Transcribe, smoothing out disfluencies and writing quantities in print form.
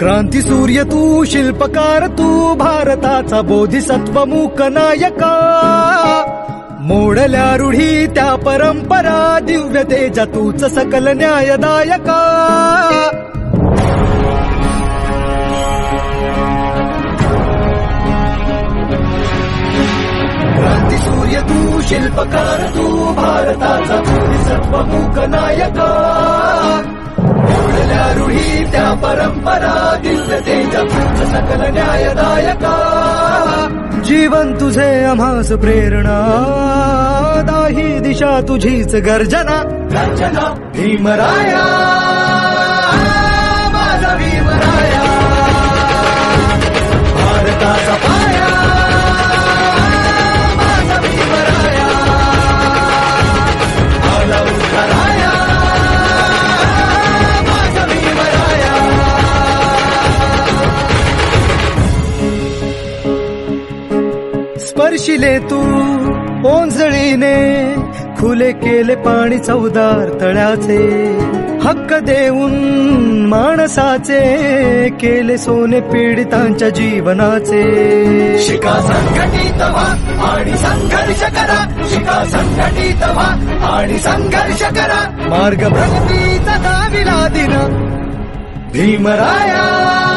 क्रांती सूर्य तू, शिल्पकार तू, भारताचा बोधिसत्व मूक नायका. मोडल्या रूढी त्या परंपरा, दिव्य तेजा तूच सकल न्यायदायका. क्रांती सूर्य तू, शिल्पकार तू, भारताचा बोधिसत्व मूक नायका. मोडल्या रूढी त्या परंपरा, दिव्य तेजा तूच सकल न्यायदायका. जीवन तुझे आम्हास प्रेरणा, दाही दिशा तुझीच गर्जना. गर्जना भीमराया, माझा भीमराया, भारताचा पाया, माझा भीमराया, आला उद्धाराया, माझा भीमराया. स्पर्शिले तू ओंजळीने, खुले केले पाणी चौदार तळ्याचे. हक्क देऊन माणसाचे, केले सोने पीडितांच्या जीवनाचे. शिका संघटित व्हा आणि संघर्ष करा, शिका संघटित व्हा आणि संघर्ष करा. मार्ग प्रगतीचा दाविला दिन भीमराया.